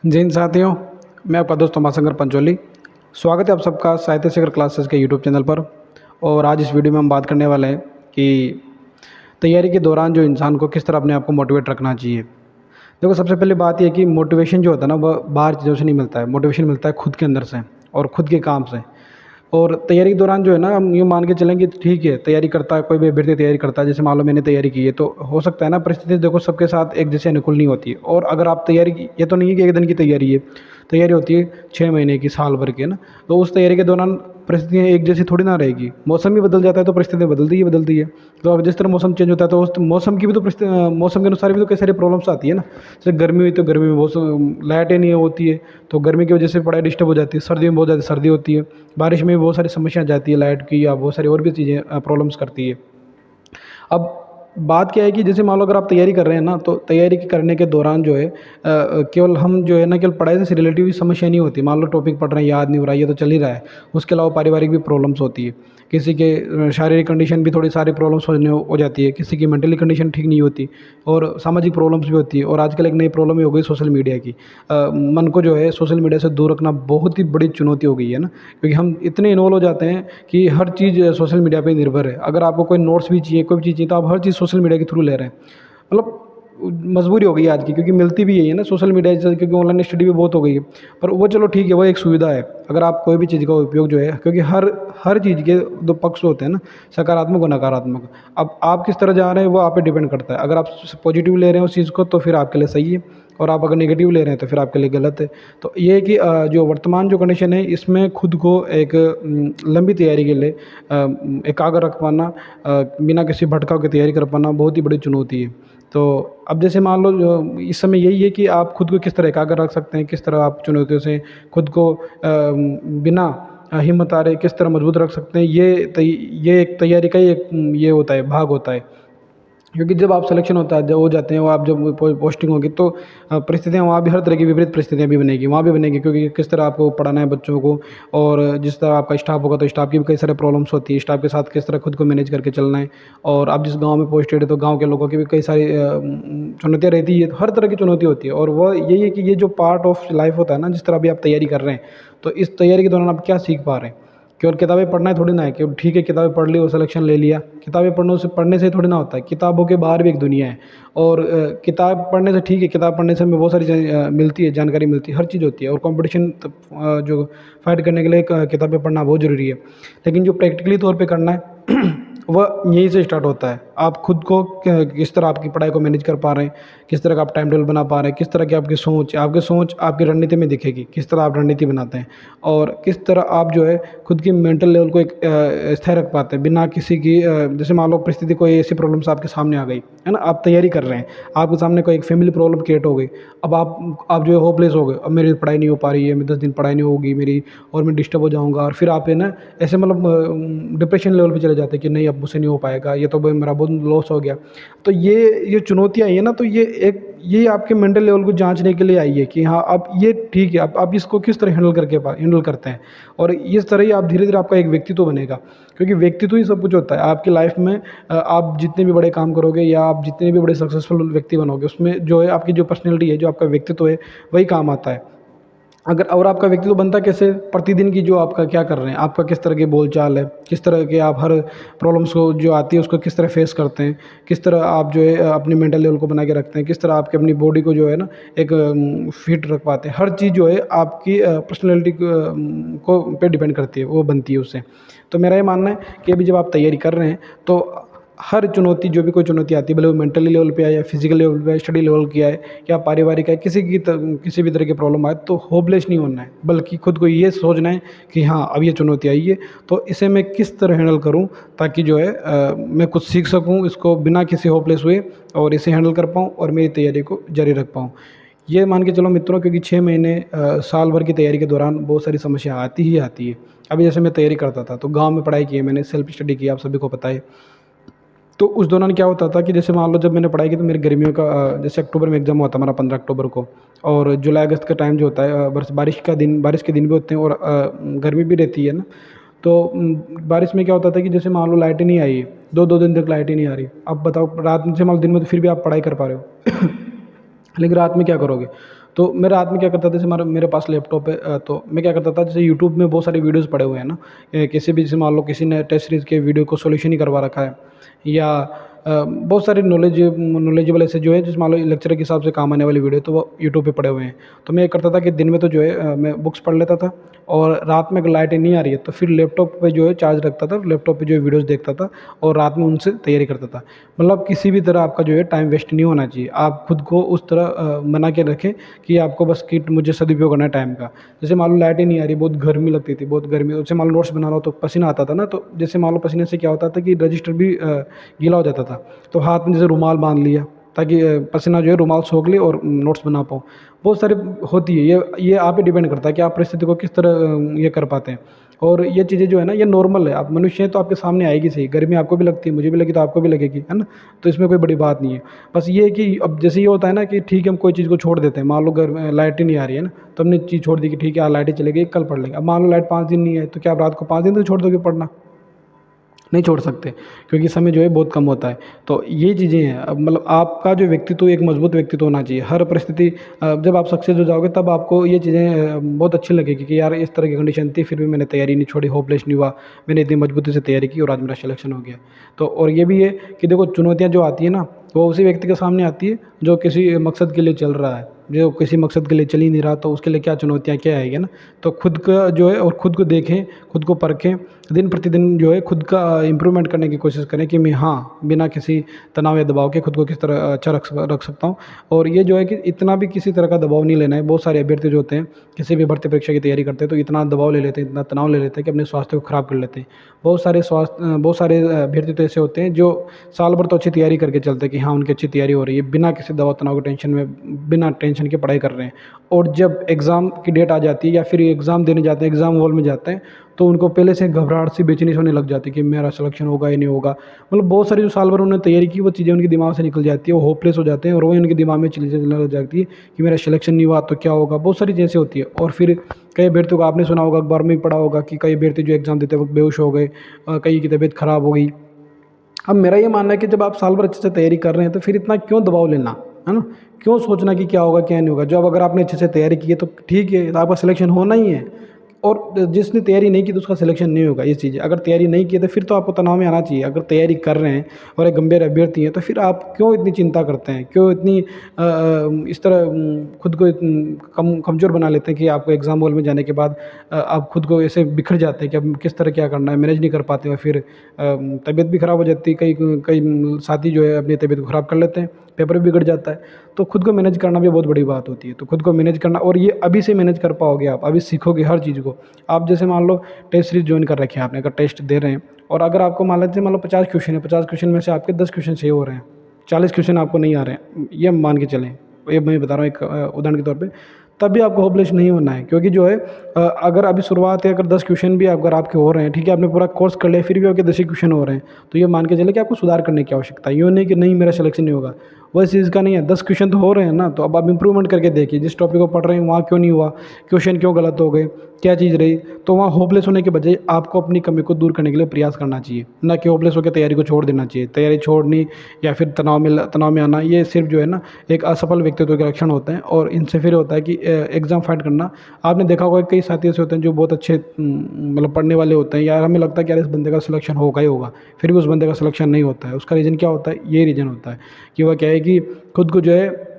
जय हिंद साथियों, मैं आपका दोस्त उमाशंकर पंचोली। स्वागत है आप सबका साहित्य शिखर क्लासेस के यूट्यूब चैनल पर। और आज इस वीडियो में हम बात करने वाले हैं कि तैयारी के दौरान जो इंसान को किस तरह अपने आप को मोटिवेट रखना चाहिए। देखो, सबसे पहले बात यह है कि मोटिवेशन जो होता है ना, वह बाहर चीज़ों से नहीं मिलता है। मोटिवेशन मिलता है खुद के अंदर से और खुद के काम से। और तैयारी के दौरान जो है ना, हम यूँ मान के चलें कि ठीक है, तैयारी करता है कोई भी अभ्यर्थी, तैयारी करता है। जैसे मान लो मैंने तैयारी की है, तो हो सकता है ना, परिस्थिति देखो सबके साथ एक जैसे अनुकूल नहीं होती है। और अगर आप तैयारी की, ये तो नहीं है कि एक दिन की तैयारी है, तैयारी होती है 6 महीने की, साल भर की, है ना। तो उस तैयारी के दौरान परिस्थितियाँ एक जैसी थोड़ी ना रहेगी। मौसम भी बदल जाता है तो परिस्थितियाँ बदलती है। तो अब जिस तरह मौसम चेंज होता है तो उस मौसम की भी तो मौसम के अनुसार भी तो कई सारी प्रॉब्लम्स आती है ना। जैसे गर्मी हुई तो गर्मी में बहुत लाइटें नहीं होती है, तो गर्मी की वजह से पढ़ाई डिस्टर्ब हो जाती है। सर्दी में बहुत ज़्यादा सर्दी होती है। बारिश में भी बहुत सारी समस्या आ जाती है लाइट की, या बहुत सारी और भी चीज़ें प्रॉब्लम्स करती है। अब बात क्या है कि जैसे मान लो अगर आप तैयारी कर रहे हैं ना, तो तैयारी करने के दौरान जो है केवल हम जो है ना, केवल पढ़ाई से रिलेटिव भी समस्या नहीं होती। मान लो टॉपिक पढ़ रहे हैं, याद नहीं हो रहा है, ये तो चल ही रहा है। उसके अलावा पारिवारिक भी प्रॉब्लम्स होती है। किसी के शारीरिक कंडीशन भी थोड़ी सारी प्रॉब्लम्स हो जाती है। किसी की मेंटली कंडीशन ठीक नहीं होती। और सामाजिक प्रॉब्लम्स भी होती है। और आजकल एक नई प्रॉब्लम हो गई सोशल मीडिया की। मन को जो है सोशल मीडिया से दूर रखना बहुत ही बड़ी चुनौती हो गई है ना। क्योंकि हम इतने इन्वॉल्व हो जाते हैं कि हर चीज़ सोशल मीडिया पे निर्भर है। अगर आपको कोई नोट्स भी चाहिए, कोई भी चीज़ चाहिए, तो आप हर चीज़ सोशल मीडिया के थ्रू ले रहे हैं। मतलब मजबूरी हो गई है आज की, क्योंकि मिलती भी यही है ना सोशल मीडिया से, क्योंकि ऑनलाइन स्टडी भी बहुत हो गई है। पर वो चलो ठीक है, वो एक सुविधा है। अगर आप कोई भी चीज़ का उपयोग जो है, क्योंकि हर हर चीज़ के दो पक्ष होते हैं ना, सकारात्मक और नकारात्मक। अब आप किस तरह जा रहे हैं वो आप पे डिपेंड करता है। अगर आप पॉजिटिव ले रहे हैं उस चीज़ को, तो फिर आपके लिए सही है। और आप अगर नेगेटिव ले रहे हैं तो फिर आपके लिए गलत है। तो ये है कि जो वर्तमान जो कंडीशन है, इसमें खुद को एक लंबी तैयारी के लिए एकाग्र रख पाना, बिना किसी भटकाव की तैयारी कर पाना बहुत ही बड़ी चुनौती है। तो अब जैसे मान लो जो इस समय यही है कि आप खुद को किस तरह एकाग्र रख सकते हैं, किस तरह आप चुनौतियों से खुद को बिना हिम्मत हारे किस तरह मजबूत रख सकते हैं। ये एक तैयारी का ही एक ये होता है, भाग होता है। क्योंकि जब आप सिलेक्शन होता है, जब हो जाते हैं, वो आप जब पोस्टिंग होगी, तो परिस्थितियाँ वहाँ भी, हर तरह की विपरीत परिस्थितियाँ भी बनेगी, वहाँ भी बनेगी। क्योंकि किस तरह आपको पढ़ाना है बच्चों को, और जिस तरह आपका स्टाफ होगा तो स्टाफ की भी कई सारे प्रॉब्लम्स होती है। स्टाफ के साथ किस तरह खुद को मैनेज करके चलना है। और आप जिस गाँव में पोस्टेड है, तो गाँव के लोगों की भी कई सारी चुनौतियाँ रहती है। तो हर तरह की चुनौती होती है। और वह यही है कि ये जो पार्ट ऑफ लाइफ होता है ना, जिस तरह अभी आप तैयारी कर रहे हैं, तो इस तैयारी के दौरान आप क्या सीख पा रहे हैं। केवल किताबें पढ़ना है थोड़ी ना है कि ठीक है, किताबें पढ़ ली और सिलेक्शन ले लिया। किताबें पढ़ने से थोड़ी ना होता है। किताबों के बाहर भी एक दुनिया है। और किताब पढ़ने से ठीक है, किताब पढ़ने से हमें बहुत सारी मिलती है, जानकारी मिलती है, हर चीज़ होती है। और कंपटीशन जो फाइट करने के लिए किताबें पढ़ना बहुत ज़रूरी है। लेकिन जो प्रैक्टिकली तौर पे करना है वह यहीं से स्टार्ट होता है। आप खुद को किस तरह आपकी पढ़ाई को मैनेज कर पा रहे हैं, किस तरह का आप टाइम टेबल बना पा रहे हैं, किस तरह की आपकी सोच आपकी रणनीति में दिखेगी, किस तरह आप रणनीति बनाते हैं। और किस तरह आप जो है खुद की मेंटल लेवल को एक स्थायी रख पाते हैं, बिना किसी की जैसे मान लो परिस्थिति कोई ऐसी प्रॉब्लम्स आपके सामने आ गई है ना, आप तैयारी कर रहे हैं, आपके सामने कोई एक फैमिली प्रॉब्लम क्रिएट हो गई। अब आप जो है होपलेस हो गए, अब मेरी पढ़ाई नहीं हो पा रही है, मैं 10 दिन पढ़ाई नहीं होगी मेरी, और मैं डिस्टर्ब हो जाऊँगा। और फिर आप है ना ऐसे मतलब डिप्रेशन लेवल पे चले जाते हैं कि नहीं, अब मुझसे नहीं हो पाएगा, ये तो भाई मेरा बहुत लॉस हो गया। तो ये चुनौतियाँ आई है ना, तो ये आपके मेंटल लेवल को जांचने के लिए आई है कि हाँ, अब ये ठीक है, अब आप इसको किस तरह हैंडल करते हैं। और इस तरह ही आप धीरे धीरे आपका एक व्यक्तित्व बनेगा। क्योंकि व्यक्तित्व ही सब कुछ होता है आपकी लाइफ में। आप जितने भी बड़े काम करोगे, या आप जितने भी बड़े सक्सेसफुल व्यक्ति बनोगे, उसमें जो है आपकी जो पर्सनैलिटी है, जो आपका व्यक्तित्व है, वही काम आता है। अगर और आपका व्यक्तित्व बनता कैसे, प्रतिदिन की जो आपका क्या कर रहे हैं, आपका किस तरह के बोलचाल है, किस तरह के आप हर प्रॉब्लम्स को जो आती है उसको किस तरह फेस करते हैं, किस तरह आप जो है अपनी मेंटल लेवल को बना के रखते हैं, किस तरह आपकी अपनी बॉडी को जो है ना एक फिट रख पाते हैं। हर चीज़ जो है आपकी पर्सनैलिटी को पे डिपेंड करती है, वो बनती है उससे। तो मेरा ये मानना है कि अभी जब आप तैयारी कर रहे हैं, तो हर चुनौती, जो भी कोई चुनौती आती है, भले वो मेंटली लेवल पे आए, या फिजिकल लेवल पे आए, स्टडी लेवल की आए, या पारिवारिक है, किसी भी तरह की प्रॉब्लम आए, तो होपलेस नहीं होना है। बल्कि खुद को ये सोचना है कि हाँ, अब ये चुनौती आई है, तो इसे मैं किस तरह हैंडल करूँ, ताकि जो है मैं कुछ सीख सकूँ इसको बिना किसी होपलेस हुए, और इसे हैंडल कर पाऊँ और मेरी तैयारी को जारी रख पाऊँ। ये मान के चलो मित्रों, क्योंकि 6 महीने साल भर की तैयारी के दौरान बहुत सारी समस्या आती ही आती है। अभी जैसे मैं तैयारी करता था, तो गाँव में पढ़ाई की है मैंने, सेल्फ स्टडी की, आप सभी को पता है। तो उस दौरान क्या होता था कि जैसे मान लो जब मैंने पढ़ाई की, तो मेरी गर्मियों का जैसे अक्टूबर में एग्ज़ाम हुआ था हमारा, 15 अक्टूबर को। और जुलाई अगस्त का टाइम जो होता है, बारिश के दिन भी होते हैं, और गर्मी भी रहती है ना। तो बारिश में क्या होता था कि जैसे मान लो लाइट ही नहीं आई, 2-2 दिन तक लाइट ही नहीं आ रही। अब बताओ, रात में से मान लो दिन में तो फिर भी आप पढ़ाई कर पा रहे हो लेकिन रात में क्या करोगे। तो मेरे हाथ में क्या करता था, जैसे मेरे पास लैपटॉप है, तो मैं क्या करता था, जैसे यूट्यूब में बहुत सारे वीडियोज़ पड़े हुए हैं ना, किसी भी, जैसे मान लो किसी ने टेस्ट सीरीज़ के वीडियो को सॉल्यूशन ही करवा रखा है, या बहुत सारे नॉलेजेबल ऐसे जो है, जिस मान लो लेक्चर के हिसाब से काम आने वाली वीडियो, तो वो यूट्यूब पे पड़े हुए हैं। तो मैं ये करता था कि दिन में तो जो है मैं बुक्स पढ़ लेता था, और रात में अगर लाइट नहीं आ रही है तो फिर लैपटॉप पे जो है चार्ज रखता था, लैपटॉप पे जो है वीडियोज़ देखता था, और रात में उनसे तैयारी करता था। मतलब किसी भी तरह आपका जो है टाइम वेस्ट नहीं होना चाहिए। आप खुद को उस तरह बना के रखें कि आपको बस कि मुझे सदुपयोग करना है टाइम का। जैसे मान लो लाइट ही नहीं आ रही, बहुत गर्मी लगती थी, बहुत गर्मी, जैसे मान लो नोट्स बना रहा हो तो पसीना आता था ना, तो जैसे मान लो पसीने से क्या होता था कि रजिस्टर भी गीला हो जाता था। तो हाथ में जैसे रुमाल बांध लिया, ताकि पसीना जो है रुमाल सोख ले और नोट्स बना पाओ। बहुत सारी होती है, ये आप पे डिपेंड करता है कि आप परिस्थिति को किस तरह ये कर पाते हैं। और ये चीज़ें जो है ना, ये नॉर्मल है, आप मनुष्य हैं तो आपके सामने आएगी सही। गर्मी आपको भी लगती है, मुझे भी लगी तो आपको भी लगेगी, है ना? तो इसमें कोई बड़ी बात नहीं है। बस ये है कि अब जैसे ये होता है ना कि ठीक है, हम कोई चीज़ को छोड़ देते हैं, मान लो लाइट ही नहीं आ रही है ना, तो हमने चीज़ छोड़ दी कि ठीक है आज लाइट ही चलेगी, कल पढ़ लेंगे। अब मान लो लाइट 5 दिन नहीं है, तो क्या आप रात को 5 दिन तक छोड़ दोगे पढ़ना? नहीं छोड़ सकते, क्योंकि समय जो है बहुत कम होता है। तो ये चीज़ें हैं। अब मतलब आपका जो व्यक्तित्व एक मजबूत व्यक्तित्व होना चाहिए। हर परिस्थिति जब आप सक्सेस हो जाओगे तब आपको ये चीज़ें बहुत अच्छी लगेगी कि यार इस तरह की कंडीशन थी, फिर भी मैंने तैयारी नहीं छोड़ी, होपलेस नहीं हुआ। मैंने इतनी मजबूती से तैयारी की और आज मेरा सिलेक्शन हो गया। तो और ये भी है कि देखो, चुनौतियाँ जो आती है ना, वो उसी व्यक्ति के सामने आती है जो किसी मकसद के लिए चल रहा है। जो किसी मकसद के लिए चल ही नहीं रहा, तो उसके लिए क्या चुनौतियाँ क्या आएगी ना। तो खुद का जो है, और खुद को देखें, खुद को परखें, दिन प्रतिदिन जो है खुद का इम्प्रूवमेंट करने की कोशिश करें कि मैं, हाँ, बिना किसी तनाव या दबाव के खुद को किस तरह अच्छा रख सकता हूँ। और ये जो है कि इतना भी किसी तरह का दबाव नहीं लेना है। बहुत सारे अभ्यर्थी जो होते हैं, किसी भी भर्ती परीक्षा की तैयारी करते हैं, तो इतना दबाव ले लेते हैं, इतना तनाव ले लेते हैं कि अपने स्वास्थ्य को ख़राब कर लेते हैं। बहुत सारे अभ्यर्थी तो ऐसे होते हैं जो साल भर तो अच्छी तैयारी करके चलते हैं कि हाँ, उनकी अच्छी तैयारी हो रही है, बिना किसी दबाव तनाव के टेंशन में, बिना टेंशन के पढ़ाई कर रहे हैं। और जब एग्ज़ाम की डेट आ जाती है या फिर एग्ज़ाम देने जाते हैं, एग्ज़ाम हॉल में जाते हैं, तो उनको पहले से घबराहट सी, बेचैनी सी होने लग जाती है कि मेरा सिलेक्शन होगा या नहीं होगा। मतलब बहुत सारी जो साल भर उन्होंने तैयारी की, वो चीज़ें उनके दिमाग से निकल जाती है, वो होपलेस हो जाते हैं, और वही उनके दिमाग में चलने लग जाती है कि मेरा सिलेक्शन नहीं हुआ तो क्या होगा। बहुत सारी चीज़ें होती है। और फिर कई अभ्यर्थियों को आपने सुना होगा, अखबार में भी पढ़ा होगा कि कई अभ्यर्थी जो एग्ज़ाम देते वक्त बेहोश हो गए, कई की तबीयत ख़राब हो गई। अब मेरा ये मानना है कि जब आप साल भर अच्छे से तैयारी कर रहे हैं, तो फिर इतना क्यों दबाव लेना, है ना? क्यों सोचना कि क्या होगा क्या नहीं होगा। जब अगर आपने अच्छे से तैयारी की है तो ठीक है, तो आपका सिलेक्शन होना ही है। और जिसने तैयारी नहीं की तो उसका सिलेक्शन नहीं होगा। ये चीज़ है, अगर तैयारी नहीं की है तो फिर तो आपको तनाव में आना चाहिए। अगर तैयारी कर रहे हैं और एक गंभीर अभ्यर्थी हैं, तो फिर आप क्यों इतनी चिंता करते हैं? क्यों इतनी इस तरह खुद को कमज़ोर बना लेते हैं कि आपको एग्ज़ाम हॉल में जाने के बाद आप खुद को ऐसे बिखर जाते हैं कि अब किस तरह क्या करना है, मैनेज नहीं कर पाते, और फिर तबीयत भी ख़राब हो जाती है। कई कई साथी जो है अपनी तबीयत को ख़राब कर लेते हैं, पेपर भी बिगड़ जाता है। तो खुद को मैनेज करना भी बहुत बड़ी बात होती है। तो खुद को मैनेज करना, और ये अभी से मैनेज कर पाओगे आप, अभी सीखोगे हर चीज़ को। आप जैसे मान लो टेस्ट सीरीज़ जॉइन कर रखी है आपने, अगर टेस्ट दे रहे हैं, और अगर आपको मान लो 50 क्वेश्चन है, 50 क्वेश्चन में से आपके 10 क्वेश्चन सही हो रहे हैं, 40 क्वेश्चन आपको नहीं आ रहे हैं, ये मान के चलें। ये मैं बता रहा हूँ एक उदाहरण के तौर पे। तब भी आपको होपलेस नहीं होना है, क्योंकि जो है अगर अभी शुरुआत है, अगर 10 क्वेश्चन भी अगर आपके हो रहे हैं, ठीक है, आपने पूरा कोर्स कर लिया, फिर भी आपके 10 ही क्वेश्चन हो रहे हैं, तो ये मान के चले कि आपको सुधार करने की आवश्यकता है। यूँ नहीं कि नहीं मेरा सिलेक्शन नहीं होगा, वैसे चीज़ का नहीं है। 10 क्वेश्चन तो हो रहे हैं ना, तो अब आप इम्प्रूवमेंट करके देखिए। जिस टॉपिक को पढ़ रहे हैं वहाँ क्यों नहीं हुआ, क्वेश्चन क्यों गलत हो गए, क्या चीज़ रही, तो वहाँ होपलेस होने के बजाय आपको अपनी कमी को दूर करने के लिए प्रयास करना चाहिए, ना कि होपलेस होकर तैयारी को छोड़ देना चाहिए। तैयारी छोड़नी या फिर तनाव में आना, ये सिर्फ जो है ना एक असफल व्यक्तित्व के लक्षण होते हैं। और इनसे फिर होता है कि एग्ज़ाम फाइट करना। आपने देखा होगा कई साथी ऐसे होते हैं जो बहुत अच्छे मतलब पढ़ने वाले होते हैं, यार हमें लगता है कि यार इस बंदे का सिलेक्शन होगा ही होगा, फिर भी उस बंदे का सिलेक्शन नहीं होता है। उसका रीज़न क्या होता है? ये रीज़न होता है कि वह क्या है कि खुद को जो है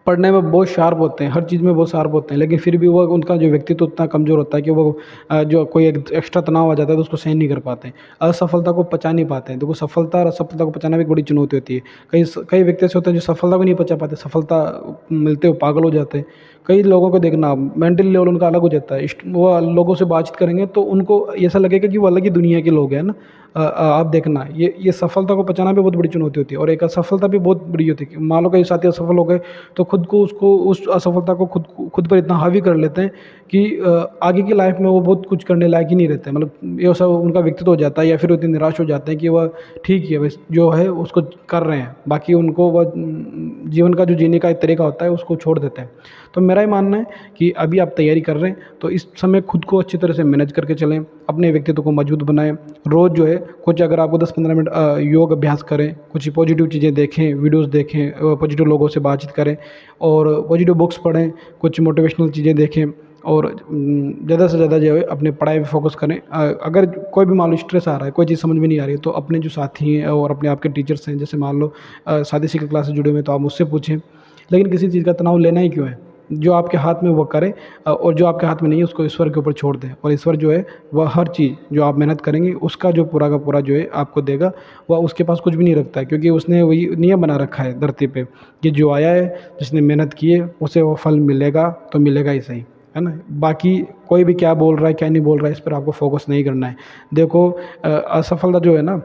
पढ़ने में बहुत शार्प होते हैं, हर चीज़ में बहुत शार्प होते हैं, लेकिन फिर भी वो उनका जो व्यक्तित्व उतना कमज़ोर होता है कि वो जो कोई एक एक्स्ट्रा तनाव आ जाता है तो उसको सहन नहीं कर पाते हैं, असफलता को पचा नहीं पाते हैं। देखो, सफलता और असफलता को पचाना भी एक बड़ी चुनौती होती है। कई व्यक्ति ऐसे होते हैं जो सफलता को नहीं पचा पाते, सफलता मिलते हुए पागल हो जाते हैं। कई लोगों को देखना, मेंटल लेवल उनका अलग हो जाता है। वो लोगों से बातचीत करेंगे तो उनको ऐसा लगेगा कि वो अलग ही दुनिया के लोग हैं ना। आप देखना, ये सफलता को पचाना भी बहुत बड़ी चुनौती होती है, और एक असफलता भी बहुत बड़ी होती है। मान लो कई साथी असफल हो गए तो खुद को उसको उस असफलता को खुद पर इतना हावी कर लेते हैं कि आगे की लाइफ में वो बहुत कुछ करने लायक ही नहीं रहते, मतलब ये सब उनका व्यक्तित्व हो जाता है, या फिर वो इतने निराश हो जाते हैं कि वह ठीक है बस जो है उसको कर रहे हैं, बाकी उनको वह जीवन का जो जीने का एक तरीका होता है उसको छोड़ देते हैं। तो मेरा ये मानना है कि अभी आप तैयारी कर रहे हैं तो इस समय खुद को अच्छी तरह से मैनेज करके चलें, अपने व्यक्तित्व को मजबूत बनाएं। रोज़ जो है कुछ अगर आपको 10-15 मिनट योग अभ्यास करें, कुछ पॉजिटिव चीज़ें देखें, वीडियोस देखें, पॉजिटिव लोगों से बातचीत करें और पॉजिटिव बुक्स पढ़ें, कुछ मोटिवेशनल चीज़ें देखें और ज़्यादा से ज़्यादा जो है अपने पढ़ाई पे फोकस करें। अगर कोई भी मान लो स्ट्रेस आ रहा है, कोई चीज़ समझ में नहीं आ रही है, तो अपने जो साथी हैं और अपने आपके टीचर्स हैं, जैसे मान लो सादी सी की क्लास से जुड़े हुए हैं तो आप मुझसे पूछें। लेकिन किसी चीज़ का तनाव लेना ही क्यों है? जो आपके हाथ में वो करें, और जो आपके हाथ में नहीं है उसको ईश्वर के ऊपर छोड़ दें, और ईश्वर जो है वह हर चीज़ जो आप मेहनत करेंगे उसका जो पूरा का पूरा जो है आपको देगा। वह उसके पास कुछ भी नहीं रखता है, क्योंकि उसने वही नियम बना रखा है धरती पे कि जो आया है, जिसने मेहनत की है उसे वो फल मिलेगा तो मिलेगा ही सही, है ना? बाकी कोई भी क्या बोल रहा है क्या नहीं बोल रहा है इस पर आपको फोकस नहीं करना है। देखो असफलता जो है ना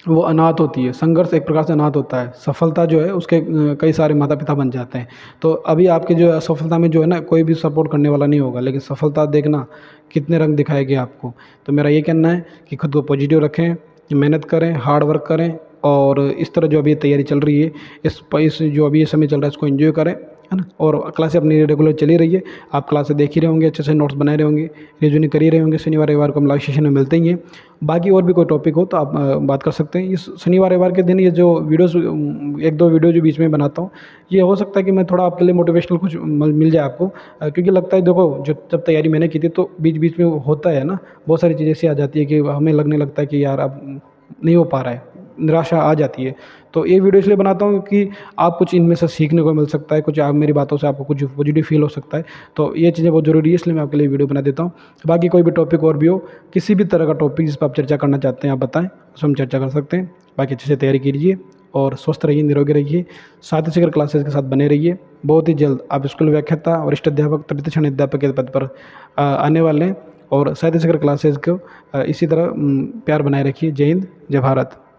वो अनाथ होती है, संघर्ष एक प्रकार से अनाथ होता है, सफलता जो है उसके कई सारे माता-पिता बन जाते हैं। तो अभी आपके जो है असफलता में जो है ना कोई भी सपोर्ट करने वाला नहीं होगा, लेकिन सफलता देखना कितने रंग दिखाएगी आपको। तो मेरा ये कहना है कि खुद को पॉजिटिव रखें, मेहनत करें, हार्ड वर्क करें और इस तरह जो अभी तैयारी चल रही है, इस जो अभी ये समय चल रहा है इसको एन्जॉय करें, है ना? और क्लासें अपनी रेगुलर चली रही है, आप क्लासें देख ही रहे होंगे, अच्छे से नोट्स बनाए रहे होंगे, रिवीजन कर ही रहे होंगे, शनिवार रविवार को हम लाइव सेशन में मिलते ही हैं। बाकी और भी कोई टॉपिक हो तो आप बात कर सकते हैं। इस शनिवार रविवार के दिन ये जो वीडियोज़ 1-2 वीडियो जो बीच में बनाता हूँ, ये हो सकता है कि मैं थोड़ा आपके लिए मोटिवेशनल कुछ मिल जाए आपको, क्योंकि लगता है देखो जब तैयारी मैंने की थी तो बीच-बीच में होता है ना, बहुत सारी चीज़ें ऐसी आ जाती है कि हमें लगने लगता है कि यार अब नहीं हो पा रहा है, निराशा आ जाती है। तो ये वीडियो इसलिए बनाता हूँ कि आप कुछ इनमें से सीखने को मिल सकता है, कुछ आप मेरी बातों से आपको कुछ पॉजिटिव फ़ील हो सकता है। तो ये चीज़ें बहुत ज़रूरी है, इसलिए मैं आपके लिए वीडियो बना देता हूँ। बाकी कोई भी टॉपिक और भी हो, किसी भी तरह का टॉपिक जिस पर आप चर्चा करना चाहते हैं आप बताएँ, उस पर हम चर्चा कर सकते हैं। बाकी अच्छे से तैयारी कीजिए और स्वस्थ रहिए, निरोगी रहिए, साथ ही शिखर क्लासेस के साथ बने रहिए। बहुत ही जल्द आप स्कूल व्याख्याता, वरिष्ठ अध्यापक, तृतीय श्रेणी अध्यापक के पद पर आने वाले हैं और साहित्य शिखर क्लासेस को इसी तरह प्यार बनाए रखिए। जय हिंद, जय भारत।